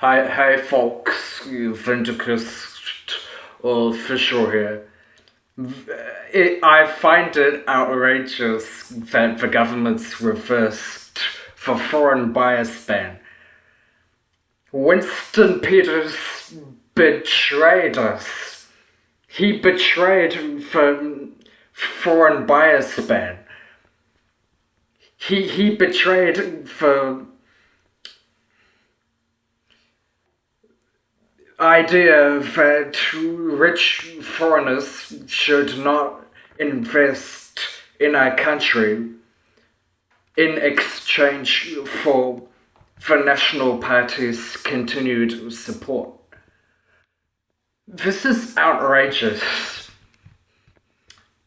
Hi folks, VYNDAKIST official here. I find it outrageous that the government's reversed the foreign bias ban. Winston Peters betrayed us. He betrayed the foreign bias ban. He betrayed the idea that rich foreigners should not invest in our country in exchange for the National Party's continued support. This is outrageous.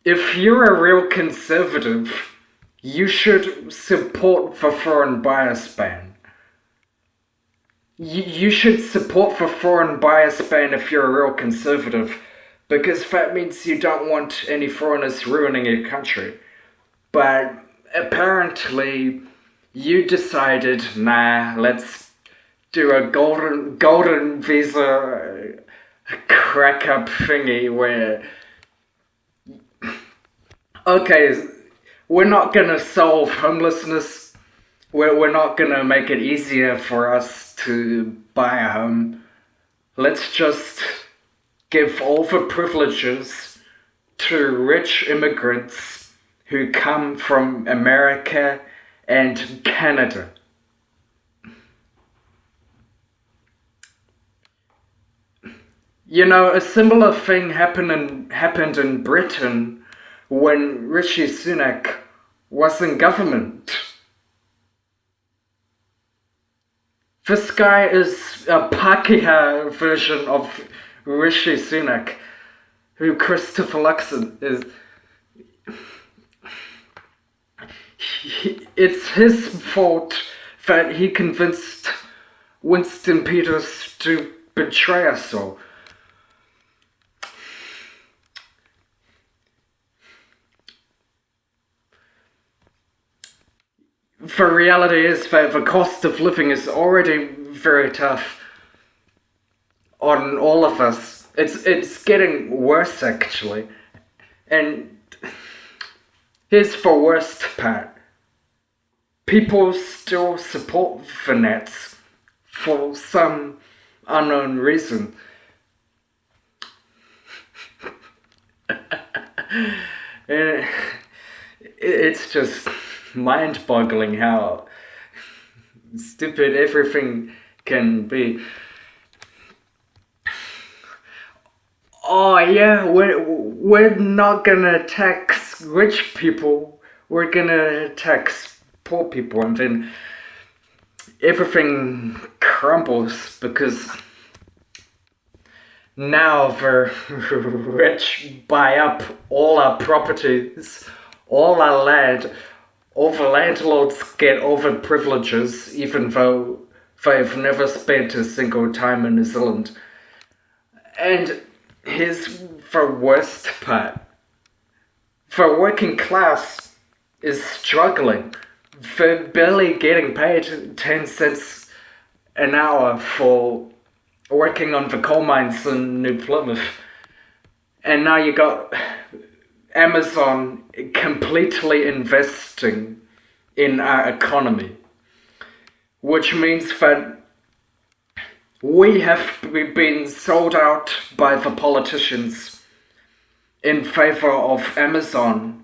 If you're a real conservative, you should support the foreign bias ban. You should support the foreign bias ban if you're a real conservative, because that means you don't want any foreigners ruining your country. But apparently, you decided, nah, let's do a golden visa crack up thingy where, okay, we're not gonna solve homelessness. We're not gonna make it easier for us to buy a home. Let's just give all the privileges to rich immigrants who come from America and Canada. You know, a similar thing happened in Britain when Rishi Sunak was in government. This guy is a Pākehā version of Rishi Sunak, who Christopher Luxon is. It's his fault that he convinced Winston Peters to betray us all. The reality is that the cost of living is already very tough on all of us. It's getting worse actually. And here's the worst part. People still support the Nats for some unknown reason. And it's just mind-boggling how stupid everything can be. Oh yeah, we're not gonna tax rich people. We're gonna tax poor people, and then everything crumbles because now the rich buy up all our properties, all our land. All the landlords get all the privileges, even though they've never spent a single time in New Zealand. And here's the worst part. The working class is struggling. They're barely getting paid 10 cents an hour for working on the coal mines in New Plymouth. And now you got Amazon completely investing in our economy, which means that we have been sold out by the politicians in favor of Amazon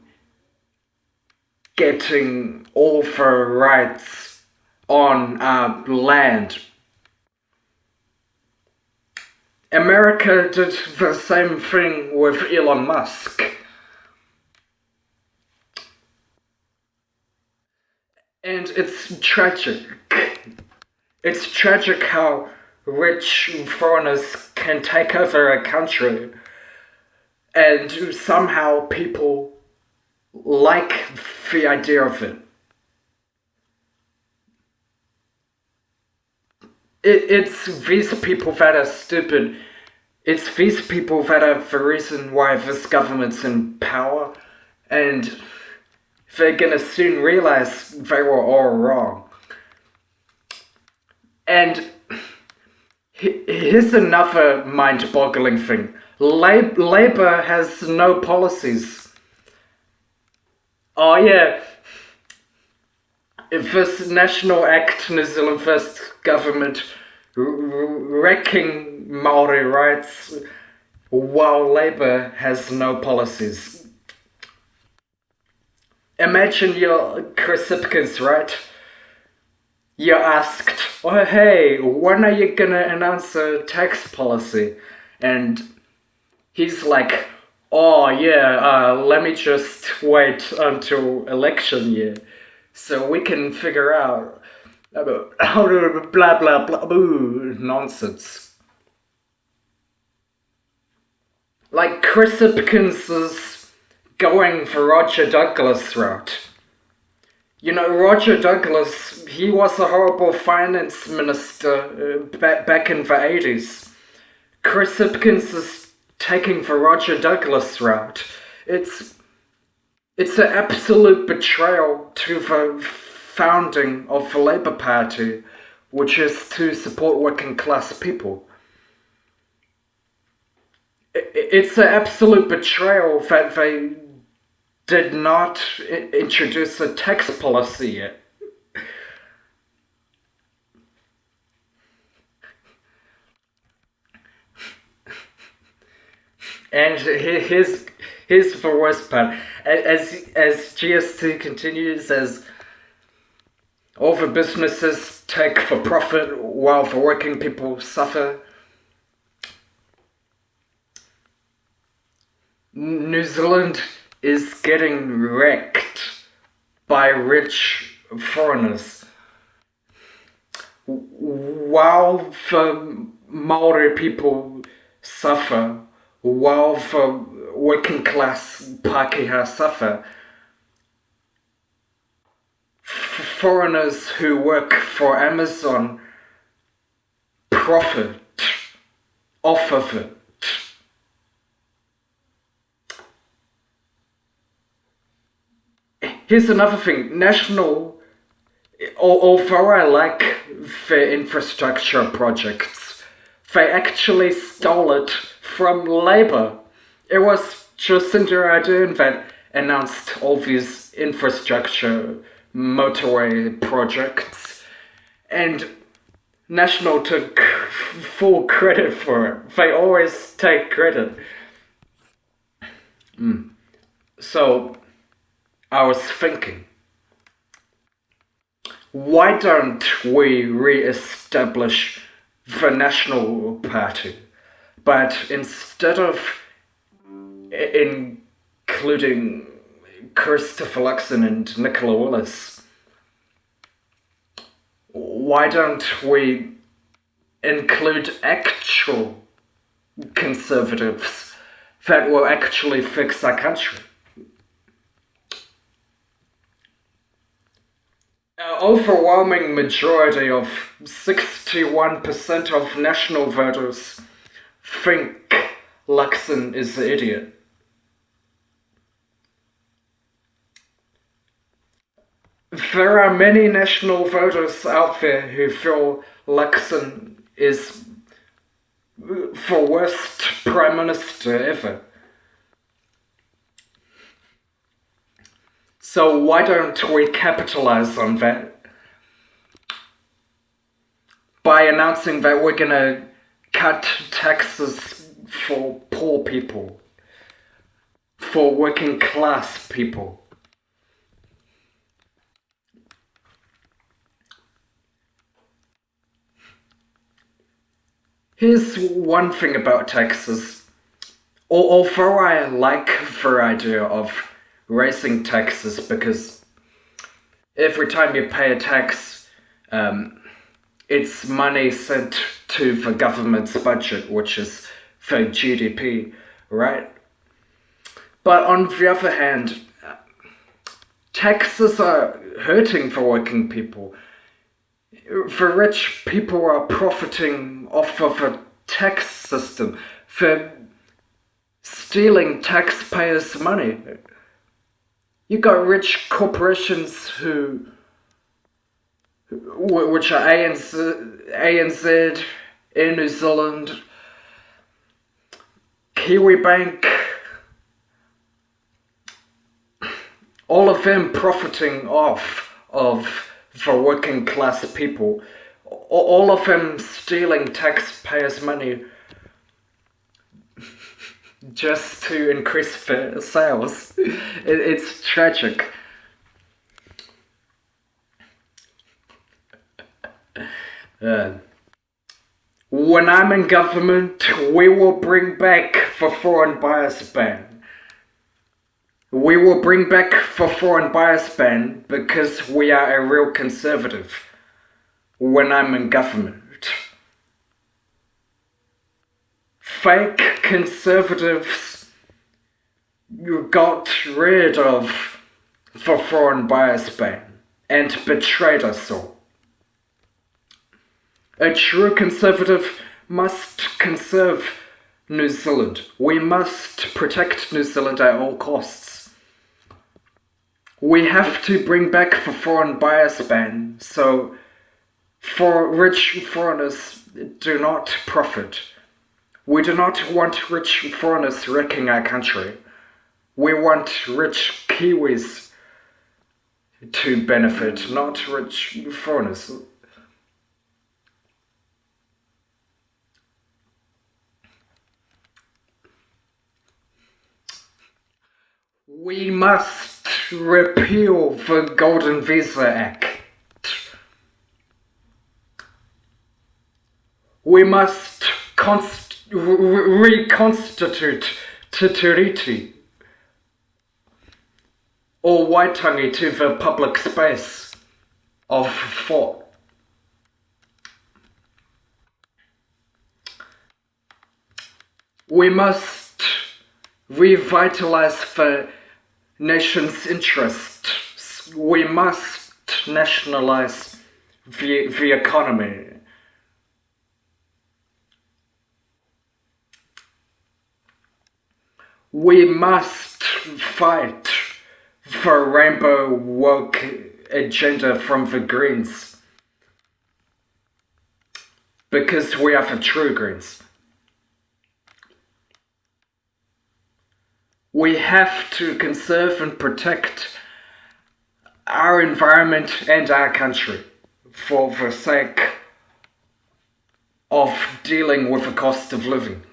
getting all the rights on our land. America did the same thing with Elon Musk. And it's tragic. It's tragic how rich foreigners can take over a country and somehow people like the idea of it. It's these people that are stupid. It's these people that are the reason why this government's in power, and they're gonna soon realize they were all wrong. And Here's another mind-boggling thing. Labour has no policies. Oh yeah, this National Act New Zealand First government wrecking Māori rights while Labour has no policies. Imagine you're Chris Hipkins, right? You're asked, oh hey, when are you gonna announce a tax policy? And he's like, oh yeah, let me just wait until election year so we can figure out how to blah blah blah nonsense. Like Chris Hipkins is going for Roger Douglas route. You know, Roger Douglas, he was a horrible finance minister back in the 80s. Chris Hipkins is taking the Roger Douglas route. It's an absolute betrayal to the founding of the Labour Party, which is to support working class people. It's an absolute betrayal that they did not introduce a tax policy yet. And here's the worst part. As GST continues, as all the businesses take for profit while the working people suffer, New Zealand is getting wrecked by rich foreigners, while the Māori people suffer, while the working class Pākehā suffer. Foreigners who work for Amazon profit off of it. Here's another thing, although I like the infrastructure projects, they actually stole it from Labour. It was Jacinda Ardern that announced all these infrastructure motorway projects, and National took full credit for it. They always take credit. So I was thinking, why don't we re-establish the National Party, but instead of including Christopher Luxon and Nicola Willis, why don't we include actual conservatives that will actually fix our country? An overwhelming majority of 61% of National voters think Luxon is an idiot. There are many National voters out there who feel Luxon is the worst Prime Minister ever. So why don't we capitalize on that by announcing that we're gonna cut taxes for poor people, for working class people? Here's one thing about taxes. Although I like the idea of raising taxes, because every time you pay a tax, it's money sent to the government's budget, which is the GDP, right? But on the other hand, taxes are hurting the working people. The rich people are profiting off of a tax system. They're stealing taxpayers' money. You got rich corporations which are ANZ, in New Zealand, Kiwi Bank, all of them profiting off of the working class people, all of them stealing taxpayers' money just to increase their sales. It's tragic. When I'm in government, we will bring back the foreign buyers ban. We will bring back the foreign buyers ban because we are a real conservative when I'm in government. Fake conservatives got rid of the foreign buyers ban and betrayed us all. A true conservative must conserve New Zealand. We must protect New Zealand at all costs. We have to bring back the foreign buyers ban so for rich foreigners do not profit. We do not want rich foreigners wrecking our country. We want rich Kiwis to benefit, not rich foreigners. We must repeal the Golden Visa Act. We must reconstitute Te Tiriti or Waitangi to the public space of thought. We must revitalize the nation's interests. We must nationalize the economy. We must fight the rainbow woke agenda from the Greens because we are the true Greens. We have to conserve and protect our environment and our country for the sake of dealing with the cost of living.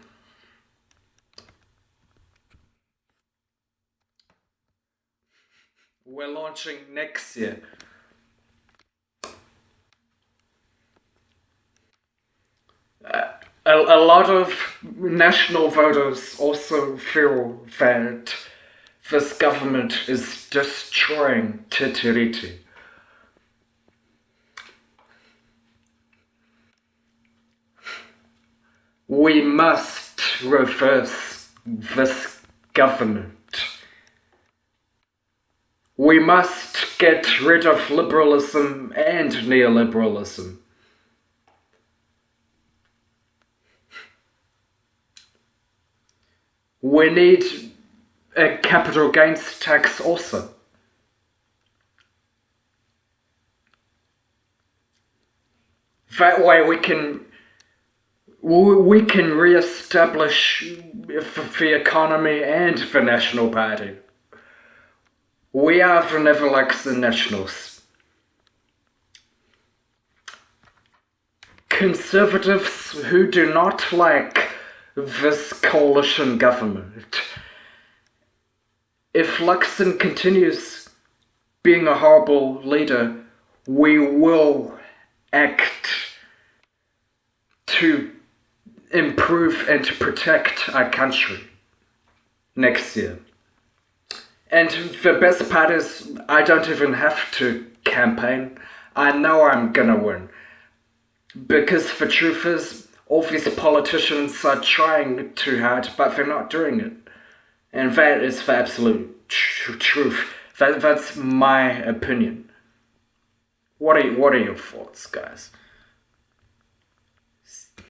We're launching next year. A lot of national voters also feel that this government is destroying Te Tiriti. We must reverse this government. We must get rid of liberalism and neoliberalism. We need a capital gains tax also. That way we can re-establish the economy and the National Party. We are the Neverlaxon Nationals. Conservatives who do not like this coalition government. If Luxon continues being a horrible leader, we will act to improve and to protect our country next year. And the best part is I don't even have to campaign. I know I'm gonna win. Because the truth is, all these politicians are trying too hard, but they're not doing it. And that is the absolute truth. That's my opinion. What are your thoughts, guys?